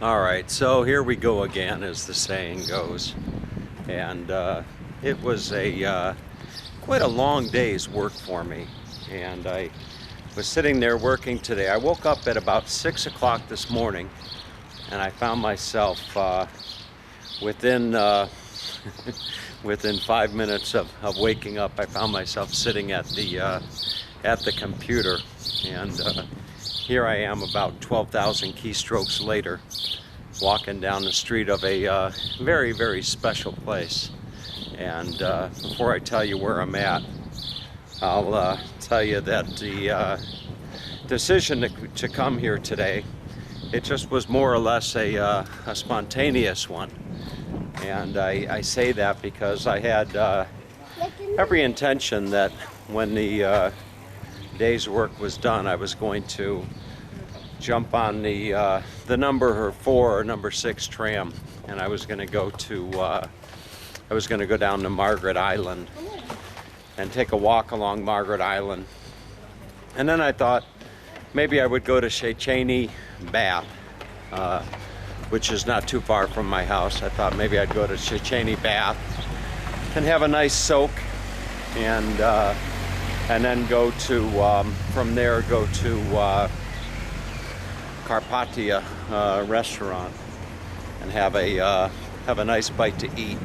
All right, so here we go again, as the saying goes. And it was quite a long day's work for me. And I was sitting there working today. I woke up at about 6 o'clock this morning, and I found myself within within 5 minutes of waking up. I found myself sitting at the computer, and here I am about 12,000 keystrokes later, walking down the street of a very, very special place. And before I tell you where I'm at, I'll tell you that the decision to come here today, it just was more or less a spontaneous one. And I say that because I had every intention that when the day's work was done, I was going to jump on the number 4 or number 6 tram, and I was going to go down to Margaret Island and take a walk along Margaret Island. And then I thought maybe I would go to Szentendre, Bath, which is not too far from my house. I thought maybe I'd go to Szentendre, Bath, and have a nice soak, and then go to from there go to Carpathia restaurant and have a nice bite to eat.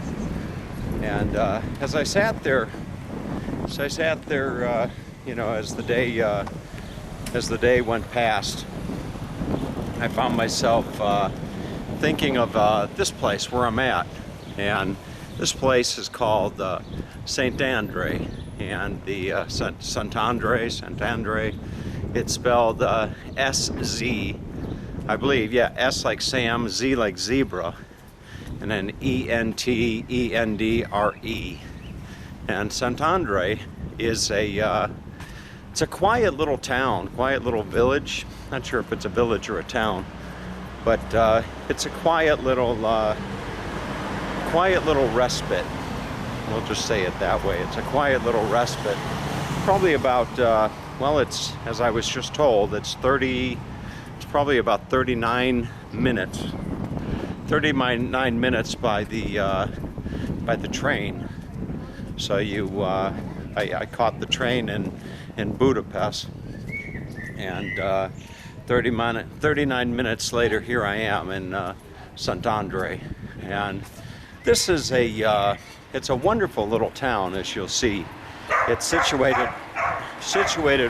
And as I sat there, you know, as the day went past, I found myself thinking of this place where I'm at. And this place is called Szentendre, and the Szentendre, it's spelled S-Z, I believe, yeah, S like Sam, Z like zebra, and then E-N-T-E-N-D-R-E. And Szentendre is it's a quiet little town, quiet little village. Not sure if it's a village or a town, but it's a quiet little respite. We'll just say it that way. It's a quiet little respite. Probably about well, it's, as I was just told, it's probably about 39 minutes. 39 minutes by the train. So I caught the train in Budapest, and 39 minutes later, here I am in Szentendre. And this is it's a wonderful little town, as you'll see. It's situated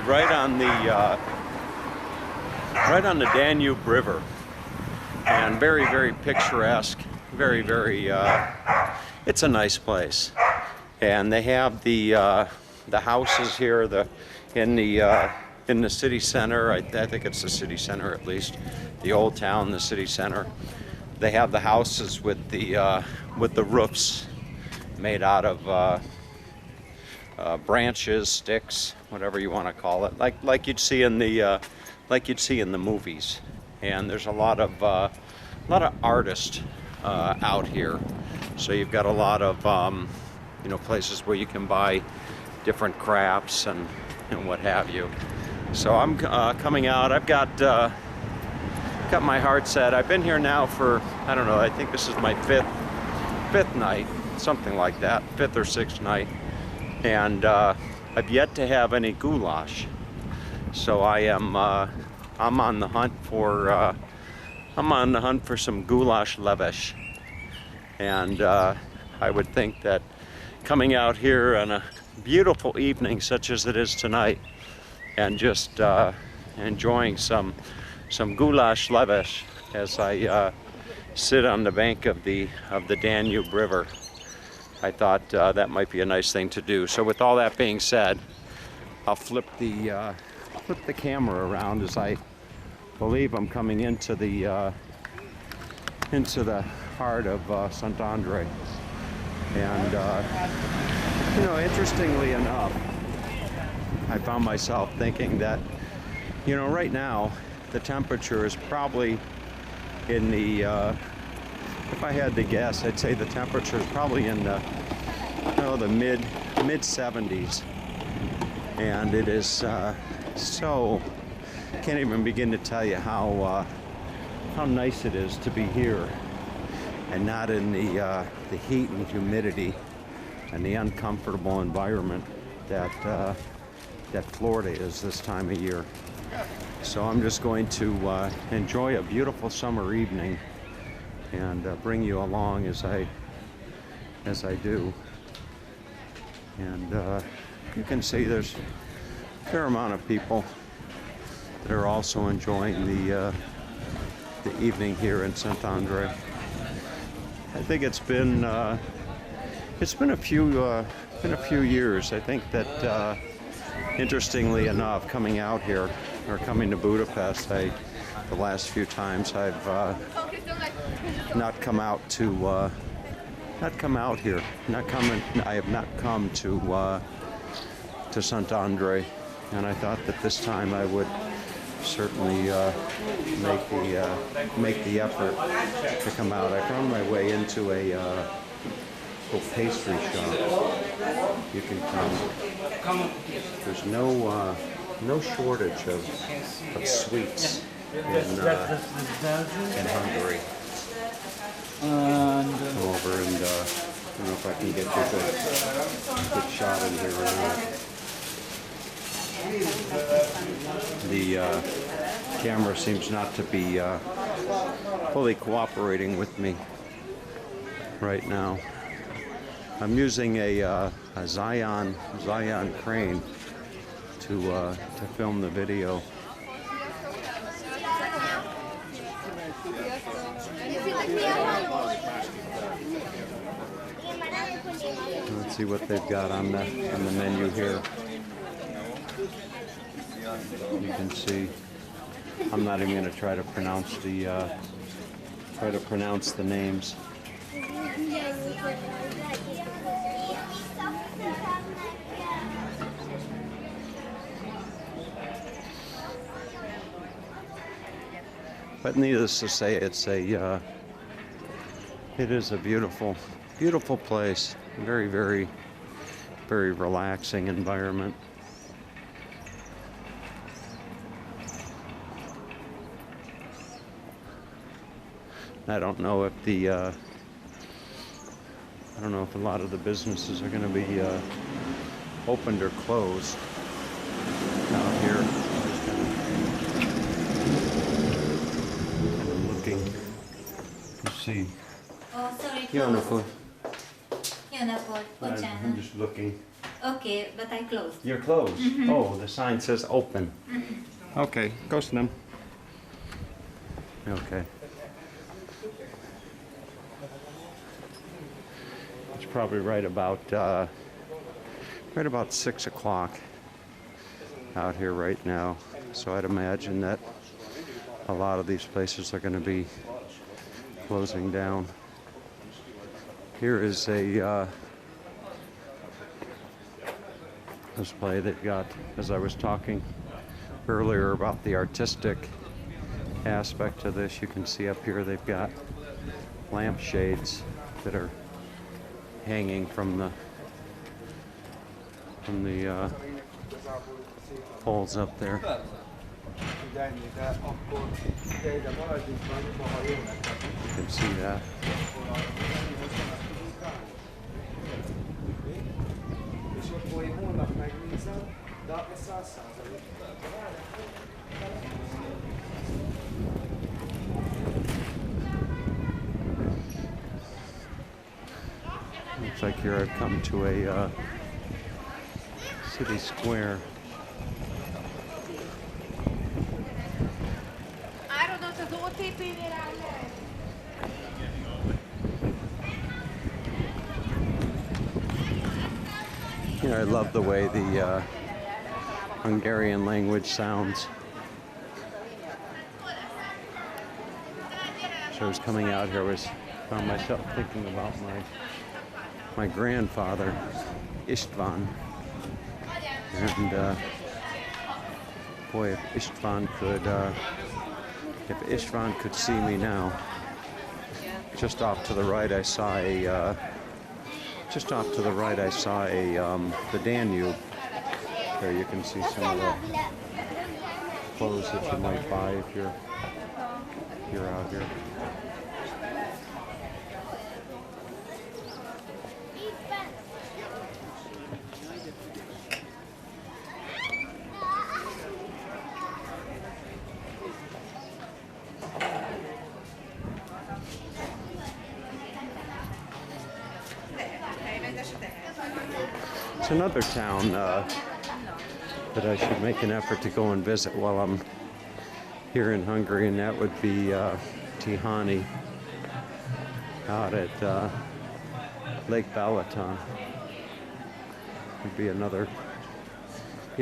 right on the Danube River, and very, very picturesque. Very, very. It's a nice place, and they have the houses here. In the city center. I think it's the city center, at least, the old town, the city center. They have the houses with the roofs made out of branches, sticks, whatever you want to call it, like you'd see in the movies. And there's a lot of artists out here. So you've got a lot of places where you can buy different crafts and what have you. So I'm coming out. I've got my heart set. I've been here now for, I don't know, I think this is my fifth night, something like that, 5th or 6th night, and I've yet to have any goulash. So I'm on the hunt for some goulash levash, and I would think that coming out here on a beautiful evening such as it is tonight, and just enjoying some goulash levash as I sit on the bank of the Danube River, I thought that might be a nice thing to do. So with all that being said, I'll flip the camera around, as I believe I'm coming into the heart of Szentendre. And interestingly enough, I found myself thinking that, right now the temperature is probably in the, if I had to guess, I'd say the temperature is probably in the mid 70s, and it is so, can't even begin to tell you how how nice it is to be here and not in the heat and humidity and the uncomfortable environment that that Florida is this time of year. So I'm just going to enjoy a beautiful summer evening and bring you along as I do. And you can see there's a fair amount of people that are also enjoying the evening here in Szentendre. I think it's been a few years. I think that interestingly enough, coming out here or coming to Budapest, the last few times I've not come out here. I have not come to Szentendre, and I thought that this time I would certainly make the effort to come out. I found my way into a little pastry shop. You can come. There's no shortage of sweets in Hungary. Come over and I don't know if I can get you a good shot in here or not. The camera seems not to be fully cooperating with me right now. I'm using a Zion crane to film the video. Let's see what they've got on the menu here. You can see. I'm not even going to try to pronounce the names. But needless to say, it is a beautiful place. Very, very, very relaxing environment. I don't know if a lot of the businesses are going to be opened or closed out here. I'm looking. Let's see. Oh, sorry. I'm just looking. Okay, but I closed. You're closed. Mm-hmm. Oh, the sign says open. Mm-hmm. Okay, go Slim. Okay. It's probably right about 6 o'clock out here right now. So I'd imagine that a lot of these places are going to be closing down. Here is a display they've got, as I was talking earlier about the artistic aspect to this. You can see up here they've got lampshades that are hanging from the poles up there. You can see that. Looks like here I've come to a city square. Yeah, I love the way the Hungarian language sounds. So I was coming out here, found myself thinking about my grandfather, István. And boy, if István could see me now. Just off to the right, I saw the Danube. There you can see some of the clothes that you might buy if you're you're out here. It's another town that I should make an effort to go and visit while I'm here in Hungary, and that would be Tihany out at Lake Balaton. Would be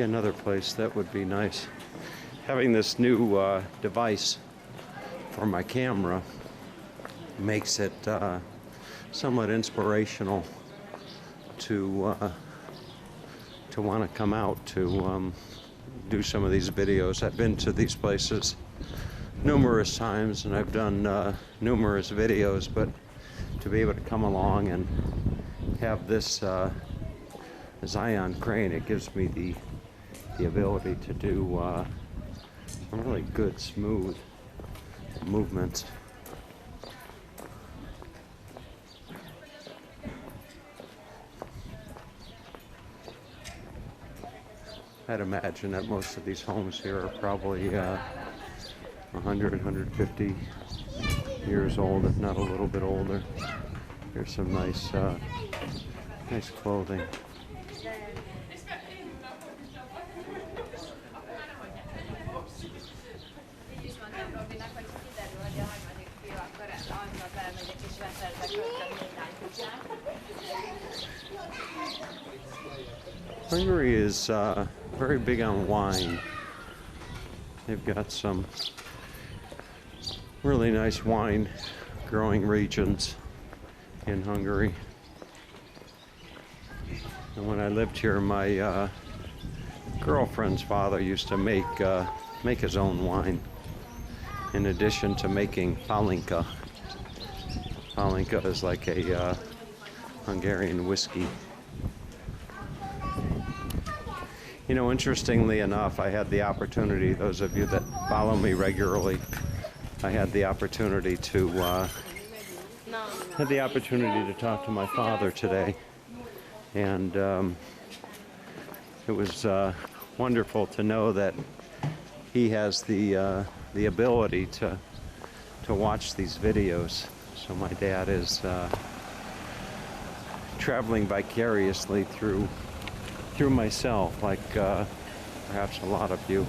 another place that would be nice. Having this new device for my camera makes it somewhat inspirational to want to come out to do some of these videos. I've been to these places numerous times and I've done numerous videos, but to be able to come along and have this Zion crane, it gives me the ability to do some really good, smooth movements. I'd imagine that most of these homes here are probably 100, 150 years old, if not a little bit older. Here's some nice clothing. Hungary is very big on wine. They've got some really nice wine growing regions in Hungary. And when I lived here, my girlfriend's father used to make his own wine, in addition to making palinka. Palinka is like a Hungarian whiskey. You know, interestingly enough, I had the opportunity, those of you that follow me regularly, I had the opportunity to talk to my father today, and it was wonderful to know that he has the ability to watch these videos. So my dad is traveling vicariously through myself, like perhaps a lot of you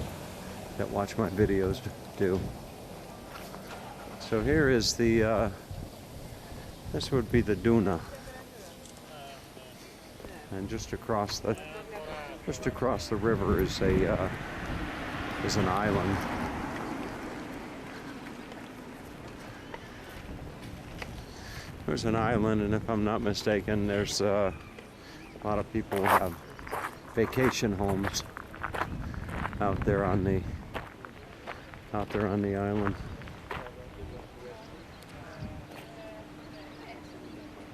that watch my videos do. So here is the this would be the Duna, and just across the river is an island. There's an island, and if I'm not mistaken, there's a lot of people who have vacation homes out there on the island.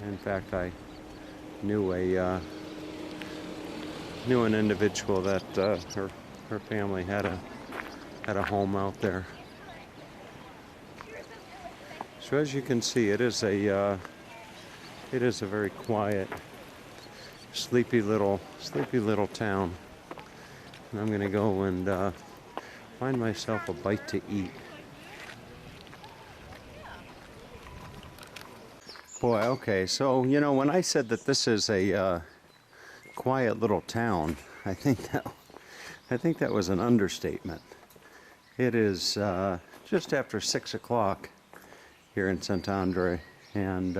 In fact, I knew an individual that her family had a home out there. So as you can see, it is a very quiet, sleepy little town. And I'm gonna go and find myself a bite to eat. Boy, okay, so you know, when I said that this is a quiet little town, I think that was an understatement. It is just after 6 o'clock here in Szentendre, and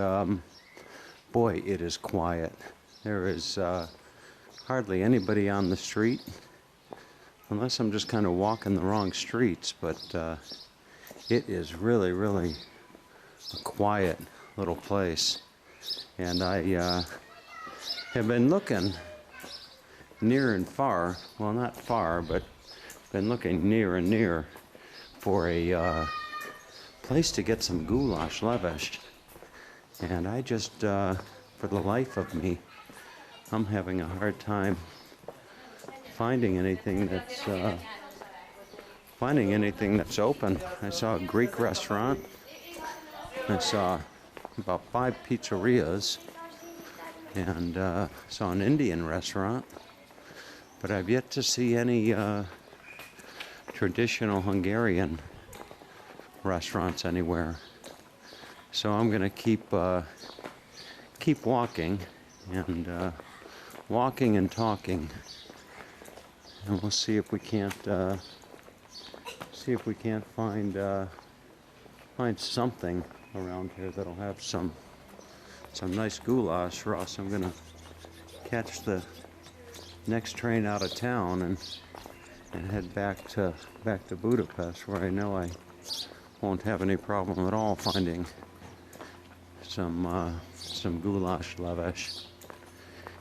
boy, it is quiet. There is hardly anybody on the street, unless I'm just kind of walking the wrong streets, but it is really, really a quiet little place. And I have been looking near and far, well, not far, but been looking near and near for a place to get some goulash levash. And I just, for the life of me, I'm having a hard time finding anything that's finding anything that's open. I saw a Greek restaurant. I saw about 5 pizzerias, and saw an Indian restaurant, but I've yet to see any traditional Hungarian restaurants anywhere. So I'm gonna keep walking and walking and talking, and we'll see if we can't find something around here that'll have some nice goulash, or else I'm gonna catch the next train out of town and head back to Budapest, where I know I won't have any problem at all finding some goulash levesh.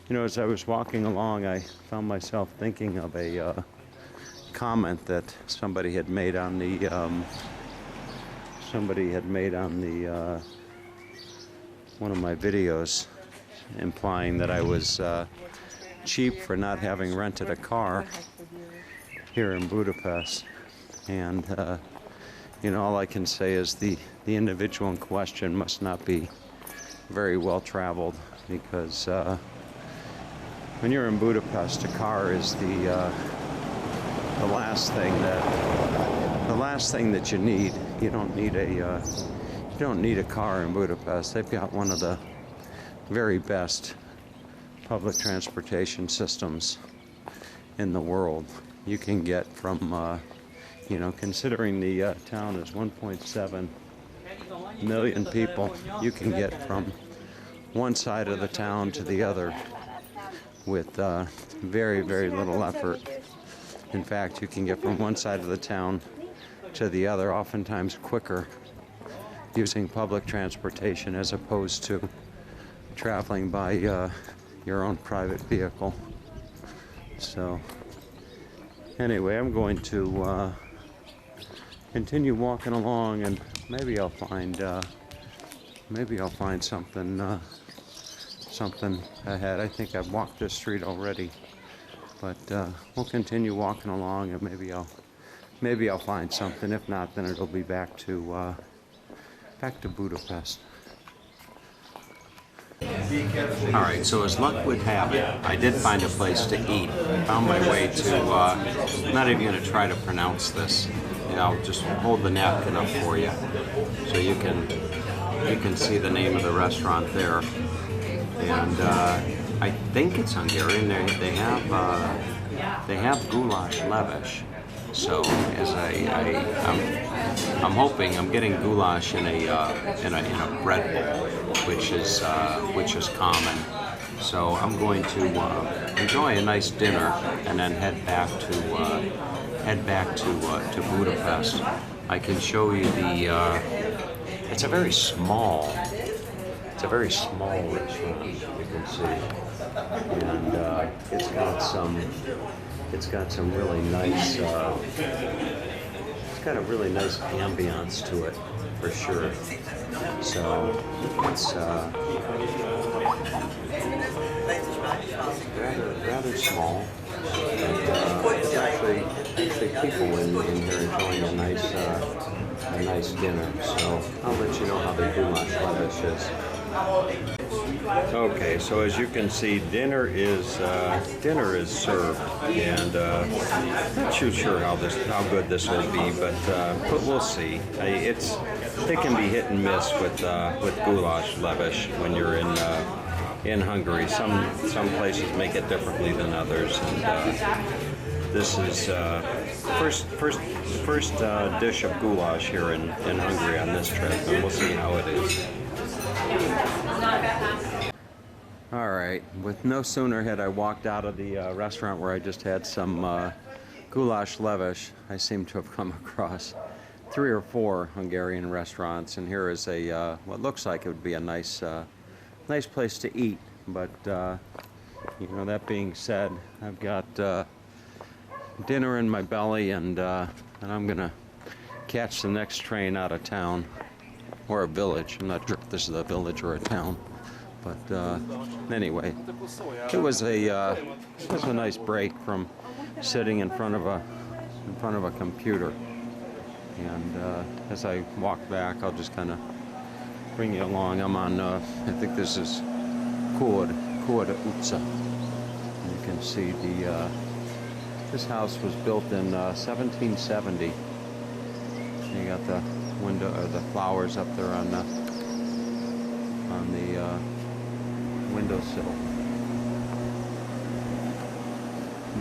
You know, as I was walking along, I found myself thinking of a comment that somebody had made on the one of my videos, implying that I was cheap for not having rented a car here in Budapest. And you know, all I can say is the individual in question must not be very well traveled, because when you're in Budapest, a car is the last thing that you need. You don't need a car in Budapest. They've got one of the very best public transportation systems in the world. You can get from, you know, considering the town is 1.7 million people, you can get from one side of the town to the other with very, very little effort. In fact, you can get from one side of the town to the other oftentimes quicker using public transportation as opposed to traveling by your own private vehicle. So anyway, I'm going to continue walking along, and maybe I'll find something ahead. I think I've walked this street already, but we'll continue walking along, and maybe I'll find something. If not, then it'll be back to Budapest. All right, so as luck would have it, I did find a place to eat. I found my way to, I'm not even going to try to pronounce this. You know, I'll just hold the napkin up for you so you can see the name of the restaurant there. And I think it's Hungarian. They have goulash levesh. So as I'm hoping I'm getting goulash in a bread bowl, which is common. So I'm going to enjoy a nice dinner and then head back to Budapest. I can show you the. It's a very small restaurant, you can see, and it's got some really nice. It's got a really nice ambiance to it, for sure. So it's rather small. But there's actually people in here enjoying a nice dinner. So I'll let you know how the goulash levesh is. Okay, so as you can see, dinner is served, and not too sure how good this will be, but we'll see. It can be hit and miss with goulash levesh when you're in Hungary. Some places make it differently than others, and this is first dish of goulash here in Hungary on this trip, and we'll see how it is. All right, with no sooner had I walked out of the restaurant where I just had some goulash levesh, I seem to have come across 3 or 4 Hungarian restaurants, and here is a what looks like it would be a nice place to eat. But you know, that being said, I've got dinner in my belly, and I'm gonna catch the next train out of town, or a village. I'm not sure if this is a village or a town, but anyway, it was a nice break from sitting in front of a in front of a computer. And as I walk back, I'll just kind of bring you along. I'm on, I think this is Kod Utsa. You can see this house was built in 1770. You got the window, or the flowers up there on the windowsill.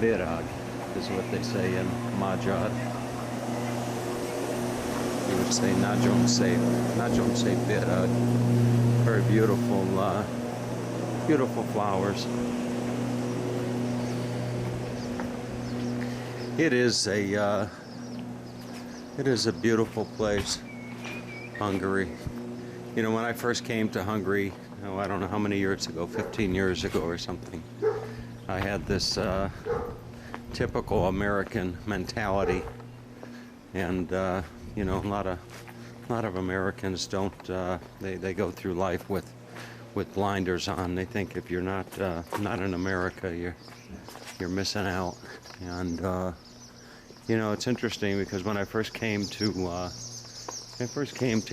Birag is what they say in Magyar. You would say Nagyon se Birag. Very beautiful, beautiful flowers. It is a beautiful place, Hungary. You know, when I first came to Hungary, oh, I don't know how many years ago, 15 years ago or something, I had this typical American mentality, and you know, a lot of Americans don't. They go through life with blinders on. They think if you're not in America, you're missing out. And you know, it's interesting because when I first came to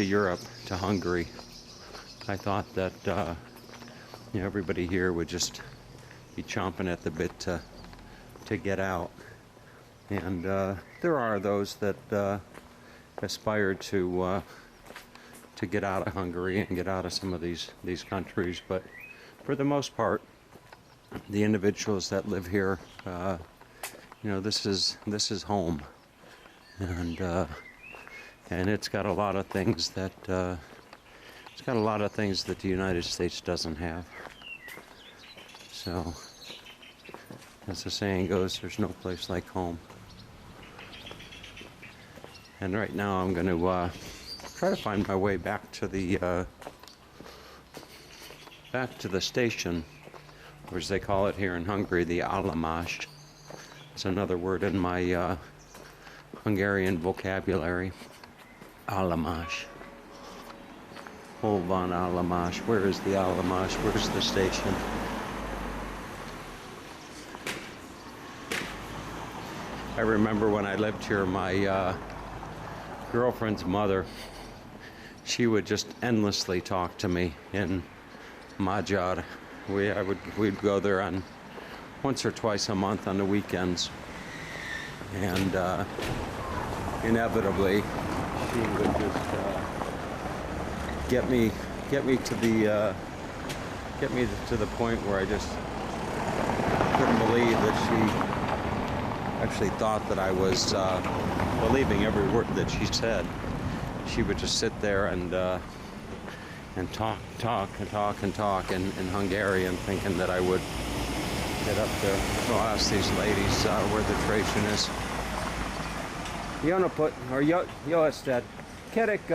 Europe, to Hungary, I thought that you know, everybody here would just be chomping at the bit to get out. And there are those that aspire to get out of Hungary and get out of some of these countries, but for the most part, the individuals that live here, you know, this is home, and it's got a lot of things that the United States doesn't have. So, as the saying goes, there's no place like home. And right now, I'm going to try to find my way back to the station, or as they call it here in Hungary, the Állomás. It's another word in my Hungarian vocabulary. Állomás. Hol van Állomás? Where is the Állomás? Where's the station? I remember when I lived here, my girlfriend's mother, she would just endlessly talk to me in Magyar. We'd go there on once or twice a month on the weekends, and inevitably she would just get me to the point where I just couldn't believe that she actually thought that I was believing every word that she said. She would just sit there and talk in Hungarian, thinking that I would get up there. So I'll ask these ladies where the station is. Jonaput, or Joested, Kerek,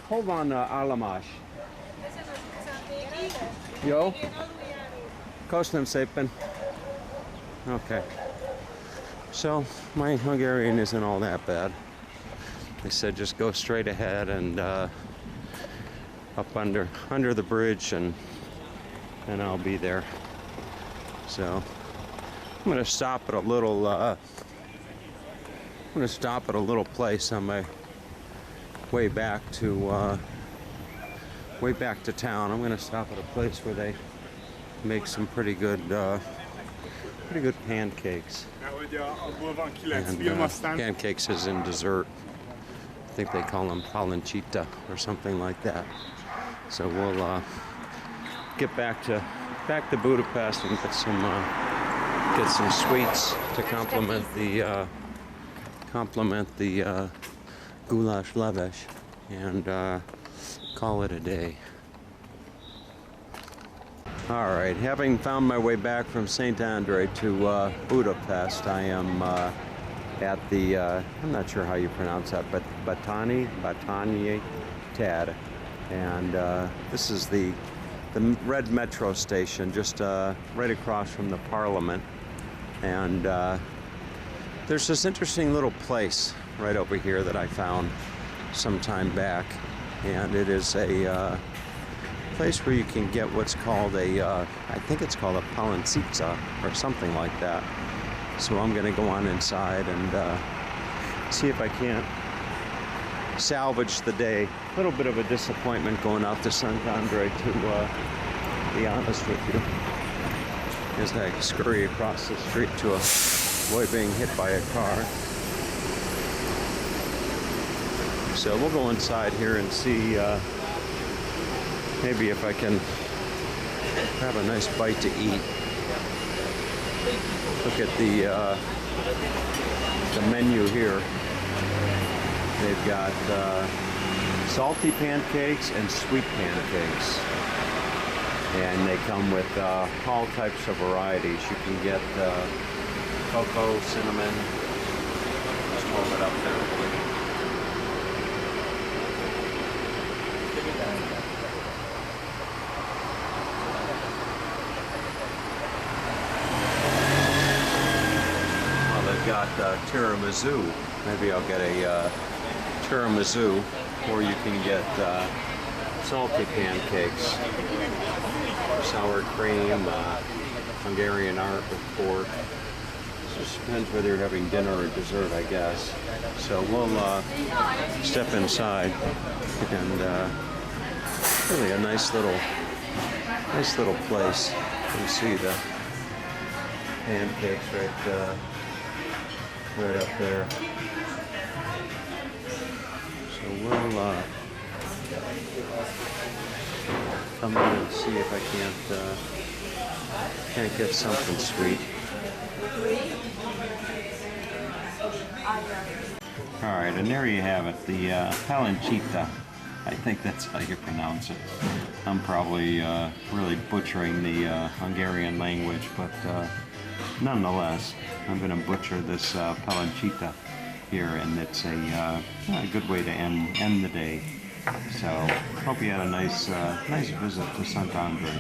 hol van Állomás? Jó? Köszönöm szépen. Okay. So my Hungarian isn't all that bad. They said just go straight ahead and up under the bridge, and I'll be there. So I'm gonna stop at a little place on my way back to town. I'm gonna stop at a place where they make some pretty good pancakes. And pancakes is in dessert. I think they call them palancita or something like that. So we'll get back to Budapest and get some sweets to complement the goulash leves, and call it a day. All right, having found my way back from Szentendre to Budapest, I am at the, I'm not sure how you pronounce that, but Batani Tad. And this is the red metro station, just right across from the Parliament. And there's this interesting little place right over here that I found some time back. And it is a place where you can get what's called I think it's called a palancita or something like that. So I'm going to go on inside and See if I can't salvage the day. A little bit of a disappointment going out to Szentendre, to be honest with you, as I scurry across the street to avoid being hit by a car. So we'll go inside here and see maybe if I can have a nice bite to eat. Look at the menu here. They've got salty pancakes and sweet pancakes, and they come with all types of varieties. You can get cocoa, cinnamon. Just hold it up there. Well, they've got tiramisu. Maybe I'll get a tiramisu, or you can get salty pancakes, sour cream, Hungarian art with pork. Just depends whether you're having dinner or dessert, I guess. So we'll step inside, and really a nice little place. You can see the pancakes right up there. So we'll come in and see if I can't get something sweet. All right, and there you have it, the palanchita. I think that's how you pronounce it. I'm probably really butchering the Hungarian language, but nonetheless, I'm going to butcher this palanchita here, and it's a good way to end the day. So, hope you had a nice visit to Szentendre.